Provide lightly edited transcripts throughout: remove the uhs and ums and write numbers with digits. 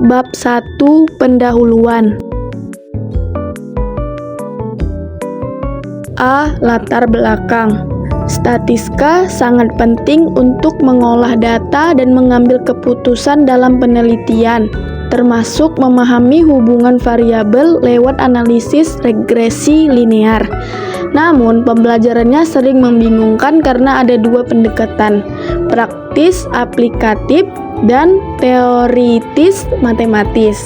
Bab 1 Pendahuluan. A. Latar belakang. Statistika sangat penting untuk mengolah data dan mengambil keputusan dalam penelitian, termasuk memahami hubungan variabel lewat analisis regresi linear. Namun, pembelajarannya sering membingungkan karena ada dua pendekatan, praktis aplikatif dan teoritis matematis.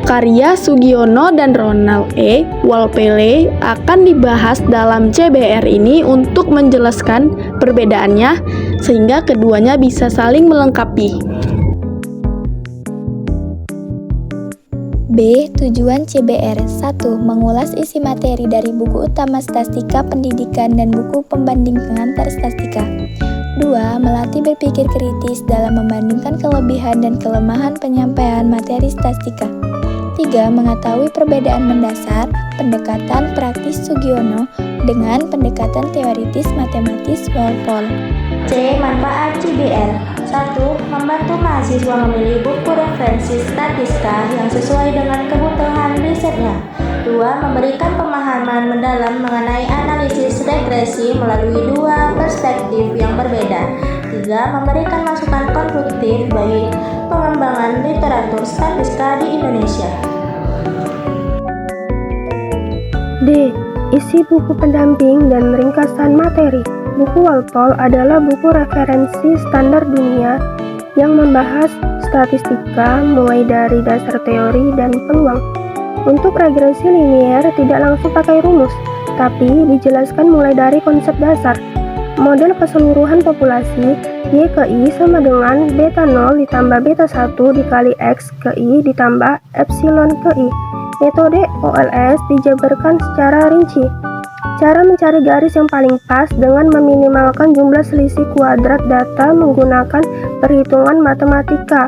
Karya Sugiono dan Ronald E. Walpole akan dibahas dalam CBR ini untuk menjelaskan perbedaannya sehingga keduanya bisa saling melengkapi. B. Tujuan CBR 1. Mengulas isi materi dari buku utama statistika pendidikan dan buku pembanding pengantar statistika. 2. Melatih berpikir kritis dalam membandingkan kelebihan dan kelemahan penyampaian materi statistika. 3. Mengetahui perbedaan mendasar pendekatan praktis Sugiono dengan pendekatan teoritis matematis Walpole. C. Manfaat CBR 1. Membantu mahasiswa memilih buku referensi statistika yang sesuai dengan kebutuhan risetnya. 2. Memberikan pemahaman mendalam mengenai analisis regresi melalui dua perspektif yang berbeda. 3. Memberikan masukan konstruktif bagi pengembangan literatur statistika di Indonesia. D. Isi buku pendamping dan ringkasan materi. Buku Walpole adalah buku referensi standar dunia yang membahas statistika mulai dari dasar teori dan peluang. Untuk regresi linear tidak langsung pakai rumus, tapi dijelaskan mulai dari konsep dasar. Model keseluruhan populasi Y ke I sama dengan beta 0 ditambah beta 1 dikali X ke I ditambah epsilon ke I. Metode OLS dijabarkan secara rinci. Cara mencari garis yang paling pas dengan meminimalkan jumlah selisih kuadrat data menggunakan perhitungan matematika.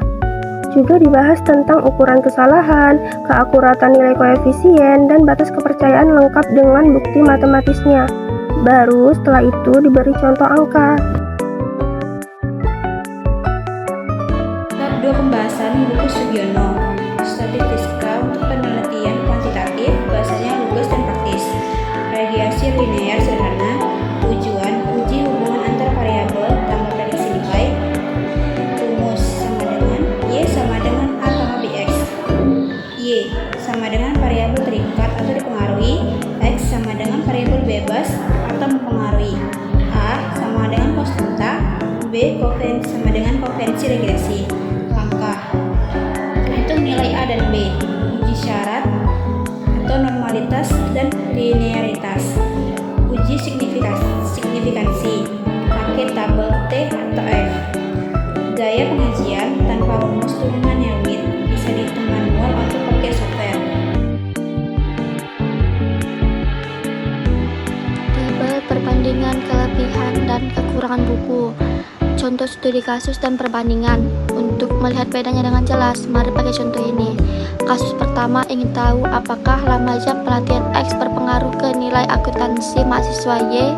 Juga dibahas tentang ukuran kesalahan, keakuratan nilai koefisien, dan batas kepercayaan lengkap dengan bukti matematisnya. Baru setelah itu diberi contoh angka. Bab 2 Pembahasan buku Sugiono. Statistika untuk penelitian kuantitatif, bahasanya lugas dan praktis. Regresi linear sederhana. Tujuan uji hubungan antar variabel tambah prediksi nilai. Rumus sama dengan Y sama dengan A, Bx. Y sama dengan variabel terikat atau dipengaruhi. X sama dengan variabel bebas atau mempengaruhi. A sama dengan konstanta. B sama dengan koefiensi regresi. Langkah hitung nilai A dan B. Uji syarat atau normalitas dan linearitas. Uji signifikansi pakai tabel T atau F. Gaya pengajian tanpa rumus turunan yang rumit, bisa dihitung manual atau pakai software. Tabel perbandingan kelebihan dan kekurangan buku. Contoh studi kasus dan perbandingan. Untuk melihat bedanya dengan jelas, mari pakai contoh ini. Kasus pertama ingin tahu apakah lama jam pelatihan X berpengaruh ke nilai akuntansi mahasiswa Y.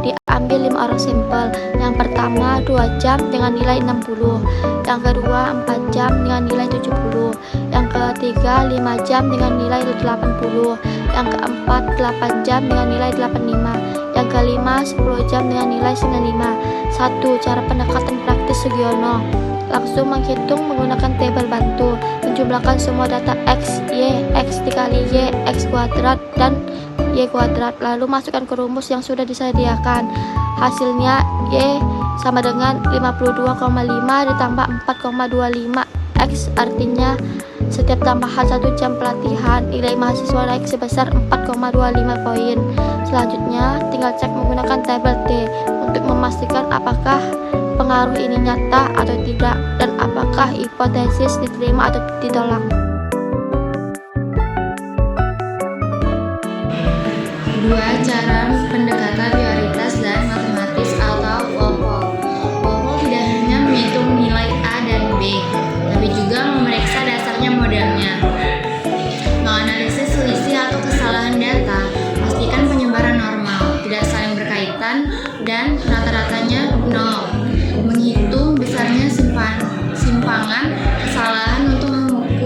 Diambil 5 orang sampel. Yang pertama 2 jam dengan nilai 60, yang kedua 4 jam dengan nilai 70, yang ketiga 5 jam dengan nilai 80, yang keempat 8 jam dengan nilai 85, yang kelima 10 jam dengan nilai 95. 1. Cara pendekatan praktis Sugiono. Langsung menghitung menggunakan tabel bantu, menjumlahkan semua data X, Y, X dikali Y, X kuadrat, dan Y kuadrat, lalu masukkan ke rumus yang sudah disediakan. Hasilnya Y sama dengan 52,5 ditambah 4,25 X, artinya setiap tambahan 1 jam pelatihan, nilai mahasiswa naik sebesar 4,25 poin. Selanjutnya, tinggal cek menggunakan tabel T untuk memastikan apakah pengaruh ini nyata atau tidak, dan apakah hipotesis diterima atau ditolak. Dua cara pendekatan teoritis dan matematis atau Walpole. Walpole tidak hanya menghitung nilai A dan B, tapi juga memeriksa dasarnya modelnya. Menganalisis selisih atau kesalahan data, pastikan penyebaran normal, tidak saling berkaitan, dan rata-ratanya 0. Menghitung besarnya simpangan kesalahan untuk mengukur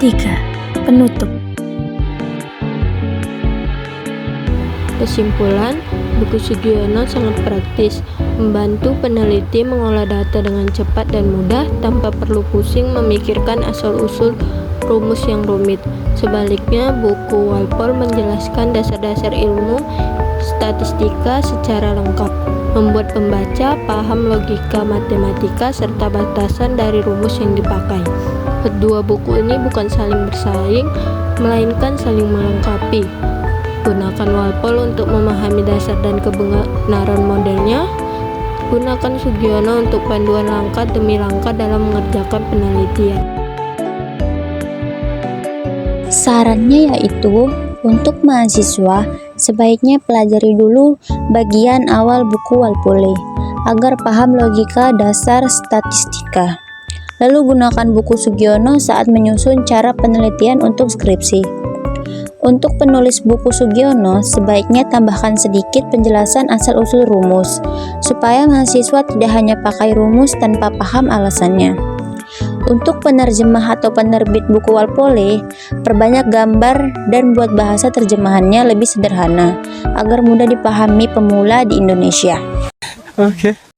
3. Penutup. Kesimpulan, buku Sugiono sangat praktis, membantu peneliti mengolah data dengan cepat dan mudah tanpa perlu pusing memikirkan asal-usul rumus yang rumit. Sebaliknya, buku Walpole menjelaskan dasar-dasar ilmu statistika secara lengkap, membuat pembaca paham logika matematika serta batasan dari rumus yang dipakai. Kedua buku ini bukan saling bersaing, melainkan saling melengkapi. Gunakan Walpole untuk memahami dasar dan kebenaran modelnya. Gunakan Sugiono untuk panduan langkah demi langkah dalam mengerjakan penelitian. Sarannya yaitu, untuk mahasiswa, sebaiknya pelajari dulu bagian awal buku Walpole, agar paham logika dasar statistika. Lalu gunakan buku Sugiono saat menyusun cara penelitian untuk skripsi. Untuk penulis buku Sugiono, sebaiknya tambahkan sedikit penjelasan asal-usul rumus, supaya mahasiswa tidak hanya pakai rumus tanpa paham alasannya. Untuk penerjemah atau penerbit buku Walpole, perbanyak gambar dan buat bahasa terjemahannya lebih sederhana, agar mudah dipahami pemula di Indonesia. Oke.